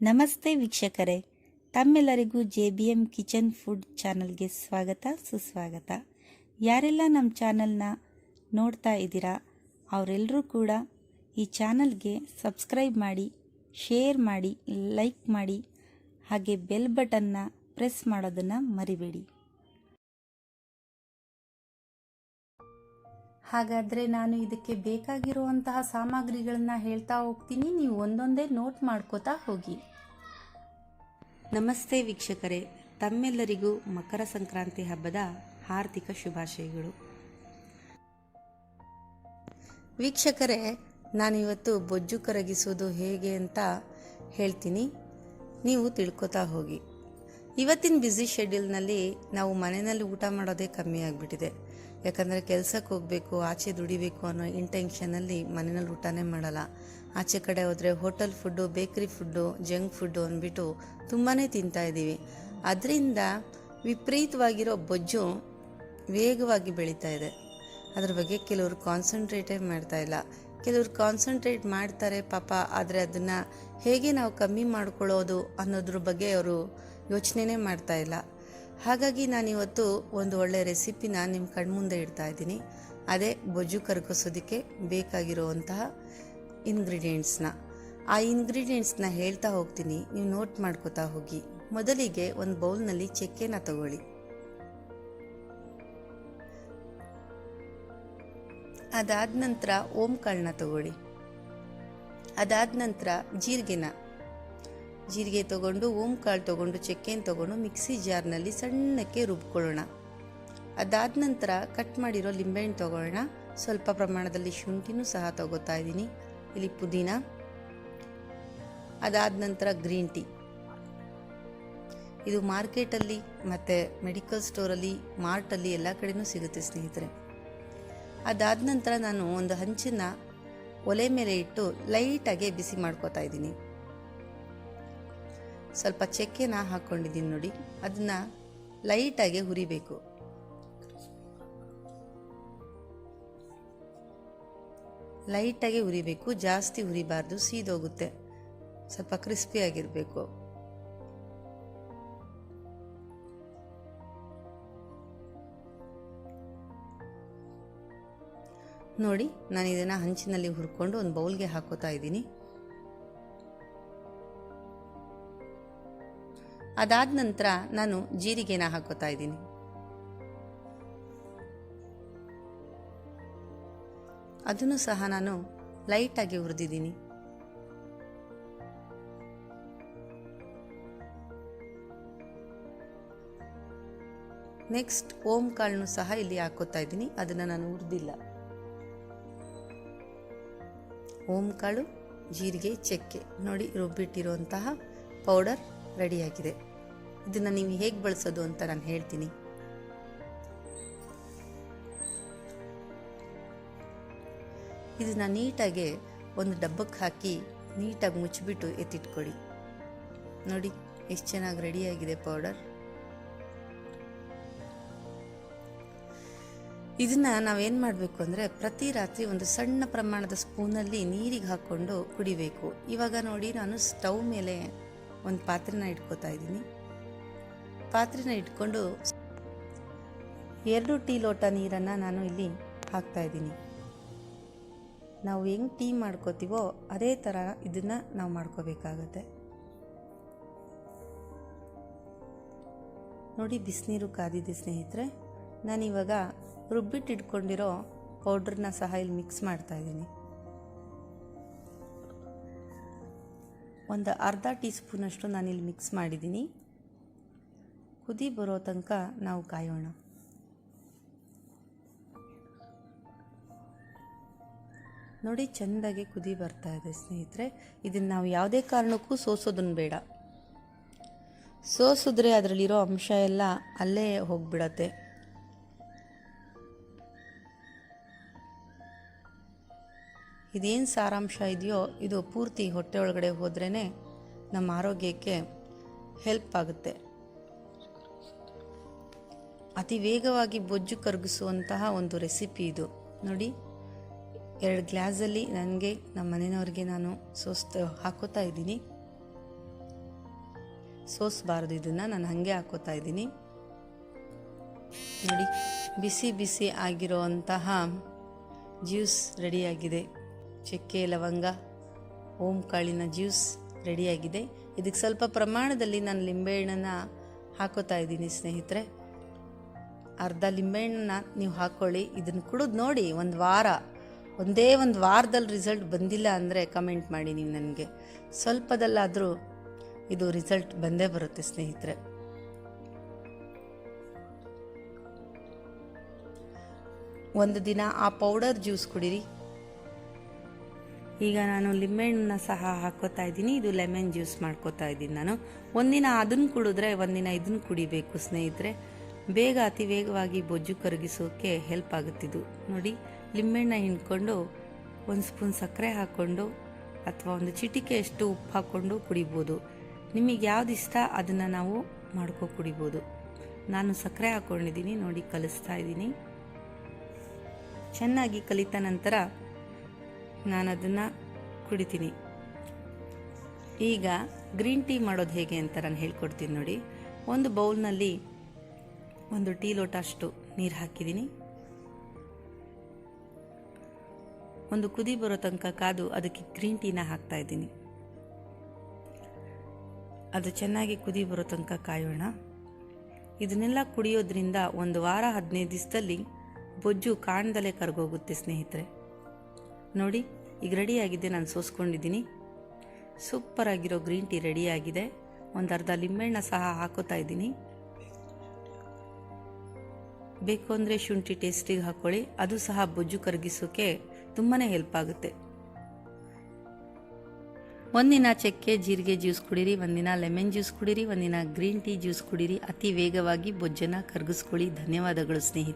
ನಮಸ್ತೆ ವೀಕ್ಷಕರೇ, ತಮ್ಮೆಲ್ಲರಿಗೂ JBM ಕಿಚನ್ ಫುಡ್ ಚಾನಲ್ಗೆ ಸ್ವಾಗತ ಸುಸ್ವಾಗತ. ಯಾರೆಲ್ಲ ನಮ್ಮ ಚಾನಲ್ನ ನೋಡ್ತಾ ಇದ್ದೀರಾ ಅವರೆಲ್ಲರೂ ಕೂಡ ಈ ಚಾನಲ್ಗೆ ಸಬ್ಸ್ಕ್ರೈಬ್ ಮಾಡಿ, ಶೇರ್ ಮಾಡಿ, ಲೈಕ್ ಮಾಡಿ, ಹಾಗೆ ಬೆಲ್ ಬಟನ್ನ ಪ್ರೆಸ್ ಮಾಡೋದನ್ನು ಮರಿಬೇಡಿ. ಹಾಗಾದರೆ ನಾನು ಇದಕ್ಕೆ ಬೇಕಾಗಿರುವಂತಹ ಸಾಮಗ್ರಿಗಳನ್ನ ಹೇಳ್ತಾ ಹೋಗ್ತೀನಿ, ನೀವು ಒಂದೊಂದೇ ನೋಟ್ ಮಾಡ್ಕೋತಾ ಹೋಗಿ. ನಮಸ್ತೆ ವೀಕ್ಷಕರೇ, ತಮ್ಮೆಲ್ಲರಿಗೂ ಮಕರ ಸಂಕ್ರಾಂತಿ ಹಬ್ಬದ ಹಾರ್ದಿಕ ಶುಭಾಶಯಗಳು. ವೀಕ್ಷಕರೇ, ನಾನಿವತ್ತು ಬೊಜ್ಜು ಕರಗಿಸೋದು ಹೇಗೆ ಅಂತ ಹೇಳ್ತೀನಿ, ನೀವು ತಿಳ್ಕೊತಾ ಹೋಗಿ. ಇವತ್ತಿನ ಬ್ಯುಸಿ ಶೆಡ್ಯೂಲ್ನಲ್ಲಿ ನಾವು ಮನೆಯಲ್ಲಿ ಊಟ ಮಾಡೋದೇ ಕಮ್ಮಿ ಆಗಿಬಿಟ್ಟಿದೆ. ಯಾಕಂದರೆ ಕೆಲಸಕ್ಕೆ ಹೋಗಬೇಕು, ಆಚೆ ದುಡಿಬೇಕು ಅನ್ನೋ ಇಂಟೆನ್ಷನಲ್ಲಿ ಮನೆಯಲ್ಲಿ ಊಟನೇ ಮಾಡಲ್ಲ. ಆಚೆ ಕಡೆ ಹೋದರೆ ಹೋಟೆಲ್ ಫುಡ್ಡು, ಬೇಕ್ರಿ ಫುಡ್ಡು, ಜಂಕ್ ಫುಡ್ಡು ಅಂದ್ಬಿಟ್ಟು ತುಂಬಾ ತಿಂತಾ ಇದ್ದೀವಿ. ಅದರಿಂದ ವಿಪರೀತವಾಗಿರೋ ಬೊಜ್ಜು ವೇಗವಾಗಿ ಬೆಳೀತಾ ಇದೆ. ಅದ್ರ ಬಗ್ಗೆ ಕೆಲವರು ಕಾನ್ಸಂಟ್ರೇಟೇ ಮಾಡ್ತಾ ಇಲ್ಲ. ಕೆಲವರು ಕಾನ್ಸಂಟ್ರೇಟ್ ಮಾಡ್ತಾರೆ ಪಾಪ, ಆದರೆ ಅದನ್ನು ಹೇಗೆ ನಾವು ಕಮ್ಮಿ ಮಾಡ್ಕೊಳ್ಳೋದು ಅನ್ನೋದ್ರ ಬಗ್ಗೆ ಅವರು ಯೋಚನೆನೇ ಮಾಡ್ತಾ ಇಲ್ಲ. ಹಾಗಾಗಿ ನಾನಿವತ್ತು ಒಂದು ಒಳ್ಳೆ ರೆಸಿಪಿನ ನಿಮ್ಮ ಕಣ್ಮುಂದೆ ಇಡ್ತಾ ಇದ್ದೀನಿ. ಅದೇ ಬೊಜ್ಜು ಕರಗಿಸೋದಕ್ಕೆ ಬೇಕಾಗಿರುವಂತಹ ಇಂಗ್ರೀಡಿಯೆಂಟ್ಸ್ನ. ಆ ಇಂಗ್ರೀಡಿಯೆಂಟ್ಸ್ನ ಹೇಳ್ತಾ ಹೋಗ್ತೀನಿ, ನೀವು ನೋಟ್ ಮಾಡ್ಕೋತಾ ಹೋಗಿ. ಮೊದಲಿಗೆ ಒಂದು ಬೌಲ್ನಲ್ಲಿ ಚಕ್ಕೆನ ತಗೊಳ್ಳಿ. ಅದಾದ ನಂತರ ಓಂ ಕಾಳನ್ನ ತಗೊಳ್ಳಿ. ಅದಾದ ನಂತರ ಜೀರಿಗೆ ತಗೊಂಡು, ಓಂ ಕಾಳು ತಗೊಂಡು, ಚಕ್ಕೆನ ತಗೊಂಡು ಮಿಕ್ಸಿ ಜಾರ್ನಲ್ಲಿ ಸಣ್ಣಕ್ಕೆ ರುಬ್ಕೊಳ್ಳೋಣ. ಅದಾದ ನಂತರ ಕಟ್ ಮಾಡಿರೋ ಲಿಂಬೆಹಣ್ಣು ತಗೊಳ್ಳೋಣ. ಸ್ವಲ್ಪ ಪ್ರಮಾಣದಲ್ಲಿ ಶುಂಠಿನೂ ಸಹ ತಗೋತಾ ಇದ್ದೀನಿ. ಇಲ್ಲಿ ಪುದೀನ. ಅದಾದ ನಂತರ ಗ್ರೀನ್ ಟೀ. ಇದು ಮಾರ್ಕೆಟಲ್ಲಿ ಮತ್ತು ಮೆಡಿಕಲ್ ಸ್ಟೋರಲ್ಲಿ, ಮಾರ್ಟಲ್ಲಿ ಎಲ್ಲ ಕಡೆನೂ ಸಿಗುತ್ತೆ ಸ್ನೇಹಿತರೆ. ಅದಾದ ನಂತರ ನಾನು ಒಂದು ಹಂಚನ್ನು ಒಲೆ ಮೇಲೆ ಇಟ್ಟು ಲೈಟಾಗಿ ಬಿಸಿ ಮಾಡ್ಕೋತಾ ಇದ್ದೀನಿ. ಸ್ವಲ್ಪ ಚಕ್ಕೆನ ಹಾಕ್ಕೊಂಡಿದ್ದೀನಿ ನೋಡಿ, ಅದನ್ನು ಲೈಟಾಗಿ ಹುರಿಬೇಕು. ಲೈಟಾಗಿ ಹುರಿಬೇಕು, ಜಾಸ್ತಿ ಹುರಿಬಾರ್ದು, ಸೀದೋಗುತ್ತೆ. ಸ್ವಲ್ಪ ಕ್ರಿಸ್ಪಿಯಾಗಿರಬೇಕು. ನೋಡಿ, ನಾನು ಇದನ್ನು ಹಂಚಿನಲ್ಲಿ ಹುರ್ಕೊಂಡು ಒಂದು ಬೌಲ್ಗೆ ಹಾಕೋತಾ ಇದ್ದೀನಿ. ಅದಾದ ನಂತರ ನಾನು ಜೀರಿಗೆನ ಹಾಕೋತಾ ಇದ್ದೀನಿ. ಅದನ್ನು ಸಹ ನಾನು ಲೈಟಾಗಿ ಹುರಿದಿದ್ದೀನಿ. ನೆಕ್ಸ್ಟ್ ಓಂ ಕಾಳನ್ನು ಸಹ ಇಲ್ಲಿ ಹಾಕೋತಾ ಇದ್ದೀನಿ. ಅದನ್ನು ನಾನು ಹುರಿದಿಲ್ಲ. ಓಂ ಕಾಳು, ಜೀರಿಗೆ, ಚಕ್ಕೆ ನೋಡಿ ರುಬ್ಬಿಟ್ಟಿರುವಂತಹ ಪೌಡರ್ ರೆಡಿಯಾಗಿದೆ. ಇದನ್ನು ನೀವು ಹೇಗೆ ಬಳಸೋದು ಅಂತ ನಾನು ಹೇಳ್ತೀನಿ. ಇದನ್ನು ನೀಟಾಗಿ ಒಂದು ಡಬ್ಬಕ್ಕೆ ಹಾಕಿ ನೀಟಾಗಿ ಮುಚ್ಚಿಬಿಟ್ಟು ಎತ್ತಿಟ್ಕೊಳ್ಳಿ. ನೋಡಿ ಎಷ್ಟು ಚೆನ್ನಾಗಿ ರೆಡಿಯಾಗಿದೆ ಪೌಡರ್. ಇದನ್ನು ನಾವೇನು ಮಾಡಬೇಕು ಅಂದರೆ, ಪ್ರತಿ ರಾತ್ರಿ ಒಂದು ಸಣ್ಣ ಪ್ರಮಾಣದ ಸ್ಪೂನಲ್ಲಿ ನೀರಿಗೆ ಹಾಕ್ಕೊಂಡು ಕುಡಿಬೇಕು. ಇವಾಗ ನೋಡಿ, ನಾನು ಸ್ಟವ್ ಮೇಲೆ ಒಂದು ಪಾತ್ರೆನ ಇಟ್ಕೋತಾ ಇದ್ದೀನಿ. ಪಾತ್ರೆನ ಇಟ್ಕೊಂಡು 2 ಟೀ ಲೋಟ ನೀರನ್ನು ನಾನು ಇಲ್ಲಿ ಹಾಕ್ತಾ ಇದ್ದೀನಿ. ನಾವು ಹೆಂಗೆ ಟೀ ಮಾಡ್ಕೋತೀವೋ ಅದೇ ಥರ ಇದನ್ನು ನಾವು ಮಾಡ್ಕೋಬೇಕಾಗತ್ತೆ. ನೋಡಿ, ಬಿಸಿನೀರು ಕಾದಿದೆ ಸ್ನೇಹಿತರೆ. ನಾನಿವಾಗ ರುಬ್ಬಿಟ್ಟಿಟ್ಕೊಂಡಿರೋ ಪೌಡ್ರನ್ನ ಸಹ ಇಲ್ಲಿ ಮಿಕ್ಸ್ ಮಾಡ್ತಾ ಇದ್ದೀನಿ. ಒಂದು ಅರ್ಧ ಟೀ ಸ್ಪೂನಷ್ಟು ನಾನಿಲ್ಲಿ ಮಿಕ್ಸ್ ಮಾಡಿದ್ದೀನಿ. ಕುದಿ ಬರೋ ತನಕ ನಾವು ಕಾಯೋಣ. ನೋಡಿ, ಚೆಂದಾಗಿ ಕುದಿ ಬರ್ತಾ ಇದೆ ಸ್ನೇಹಿತರೆ. ಇದನ್ನು ನಾವು ಯಾವುದೇ ಕಾರಣಕ್ಕೂ ಸೋಸೋದನ್ನು ಬೇಡ. ಸೋಸಿದ್ರೆ ಅದರಲ್ಲಿರೋ ಅಂಶ ಎಲ್ಲ ಅಲ್ಲೇ ಹೋಗಿಬಿಡತ್ತೆ. ಇದೇನು ಸಾರಾಂಶ ಇದೆಯೋ ಇದು ಪೂರ್ತಿ ಹೊಟ್ಟೆ ಒಳಗಡೆ ಹೋದ್ರೇ ನಮ್ಮ ಆರೋಗ್ಯಕ್ಕೆ ಹೆಲ್ಪ್ ಆಗುತ್ತೆ. ಅತಿ ವೇಗವಾಗಿ ಬೊಜ್ಜು ಕರಗಿಸುವಂತಹ ಒಂದು ರೆಸಿಪಿ ಇದು. ನೋಡಿ, 2 ಗ್ಲಾಸಲ್ಲಿ ನನಗೆ ನಮ್ಮ ಮನೆಯವ್ರಿಗೆ ನಾನು ಹಾಕೋತಾ ಇದ್ದೀನಿ. ಸೋಸಬಾರ್ದು. ಇದನ್ನು ನಾನು ಹಾಗೆ ಹಾಕೋತಾ ಇದ್ದೀನಿ. ನೋಡಿ, ಬಿಸಿ ಬಿಸಿ ಆಗಿರೋಂತಹ ಜ್ಯೂಸ್ ರೆಡಿಯಾಗಿದೆ. ಚಕ್ಕೆ ಲವಂಗ ಓಂಕಾಳಿನ ಜ್ಯೂಸ್ ರೆಡಿಯಾಗಿದೆ. ಇದಕ್ಕೆ ಸ್ವಲ್ಪ ಪ್ರಮಾಣದಲ್ಲಿ ನಾನು ಲಿಂಬೆಹಣ್ಣನ್ನು ಹಾಕೋತಾ ಇದ್ದೀನಿ ಸ್ನೇಹಿತರೆ. ಅರ್ಧ ಲಿಂಬೆಹಣ್ಣನ್ನ ನೀವು ಹಾಕ್ಕೊಳ್ಳಿ. ಇದನ್ನು ಕುಡಿದು ನೋಡಿ, ಒಂದೇ ಒಂದು ವಾರದಲ್ಲಿ ರಿಸಲ್ಟ್ ಬಂದಿಲ್ಲ ಅಂದರೆ ಕಮೆಂಟ್ ಮಾಡಿ ನೀವು ನನಗೆ. ಸ್ವಲ್ಪದಲ್ಲಾದರೂ ಇದು ರಿಸಲ್ಟ್ ಬಂದೇ ಬರುತ್ತೆ ಸ್ನೇಹಿತರೆ. ಒಂದು ದಿನ ಆ ಪೌಡರ್ ಜ್ಯೂಸ್ ಕುಡೀರಿ. ಈಗ ನಾನು ಲಿಂಬೆಹಣ್ಣನ್ನ ಸಹ ಹಾಕೋತಾ ಇದ್ದೀನಿ. ಇದು ಲೆಮನ್ ಜ್ಯೂಸ್ ಮಾಡ್ಕೋತಾ ಇದ್ದೀನಿ ನಾನು. ಒಂದಿನ ಅದನ್ನು ಕುಡಿದ್ರೆ ಒಂದಿನ ಇದನ್ನು ಕುಡಿಬೇಕು ಸ್ನೇಹಿತರೆ. ಅತಿ ವೇಗವಾಗಿ ಬೊಜ್ಜು ಕರಗಿಸೋಕೆ ಹೆಲ್ಪ್ ಆಗುತ್ತಿದ್ದು. ನೋಡಿ, ಲಿಂಬೆಹಣ್ಣ ಹಿಂಡ್ಕೊಂಡು ಒಂದು ಸ್ಪೂನ್ ಸಕ್ಕರೆ ಹಾಕ್ಕೊಂಡು ಅಥವಾ ಒಂದು ಚಿಟಿಕೆಯಷ್ಟು ಉಪ್ಪು ಹಾಕ್ಕೊಂಡು ಕುಡಿಬೋದು. ನಿಮಗೆ ಯಾವ್ದು ಇಷ್ಟ ಅದನ್ನು ನಾವು ಕುಡಿಬೋದು. ನಾನು ಸಕ್ಕರೆ ಹಾಕ್ಕೊಂಡಿದ್ದೀನಿ. ನೋಡಿ, ಕಲಿಸ್ತಾ ಇದ್ದೀನಿ. ಚೆನ್ನಾಗಿ ಕಲಿತ ನಂತರ ನಾನು ಅದನ್ನು ಕುಡಿತೀನಿ. ಈಗ ಗ್ರೀನ್ ಟೀ ಮಾಡೋದು ಹೇಗೆ ಅಂತ ನಾನು ಹೇಳ್ಕೊಡ್ತೀನಿ ನೋಡಿ. ಒಂದು ಬೌಲ್ನಲ್ಲಿ 1 ಟೀ ಲೋಟ ಅಷ್ಟು ನೀರು ಹಾಕಿದ್ದೀನಿ. ಒಂದು ಕುದಿ ಬರೋ ತನಕ ಕಾದು ಅದಕ್ಕೆ ಗ್ರೀನ್ ಟೀನ ಹಾಕ್ತಾ ಇದ್ದೀನಿ. ಅದು ಚೆನ್ನಾಗಿ ಕುದಿ ಬರೋ ತನಕ ಕಾಯೋಣ. ಇದನ್ನೆಲ್ಲ ಕುಡಿಯೋದ್ರಿಂದ 1 ವಾರ 15 ದಿವಸದಲ್ಲಿ ಬೊಜ್ಜು ಕಾಣ್ದಲೇ ಕರಗೋಗುತ್ತೆ ಸ್ನೇಹಿತರೆ. ನೋಡಿ, ಈಗ ರೆಡಿಯಾಗಿದೆ. ನಾನು ಸೋಸ್ಕೊಂಡಿದ್ದೀನಿ. ಸೂಪರ್ ಆಗಿರೋ ಗ್ರೀನ್ ಟೀ ರೆಡಿಯಾಗಿದೆ. ಒಂದು ಅರ್ಧ ಲಿಂಬೆಹಣ್ಣ ಸಹ ಹಾಕೋತಾ ಇದ್ದೀನಿ. ಬೇಕು ಅಂದರೆ ಶುಂಠಿ ಟೇಸ್ಟಿಗೆ ಹಾಕ್ಕೊಳ್ಳಿ. ಅದು ಸಹ ಬೊಜ್ಜು ಕರಗಿಸೋಕೆ ತುಂಬಾ ಹೆಲ್ಪ್ ಆಗುತ್ತೆ. ಒಂದಿನ ಚಕ್ಕೆ ಜೀರಿಗೆ ಜ್ಯೂಸ್ ಕುಡೀರಿ, ಒಂದಿನ ಲೆಮನ್ ಜ್ಯೂಸ್ ಕುಡೀರಿ, ಒಂದಿನ ಗ್ರೀನ್ ಟೀ ಜ್ಯೂಸ್ ಕುಡೀರಿ. ಅತಿ ವೇಗವಾಗಿ ಬೊಜ್ಜನ್ನು ಕರಗಿಸ್ಕೊಳ್ಳಿ. ಧನ್ಯವಾದಗಳು ಸ್ನೇಹಿತರೆ.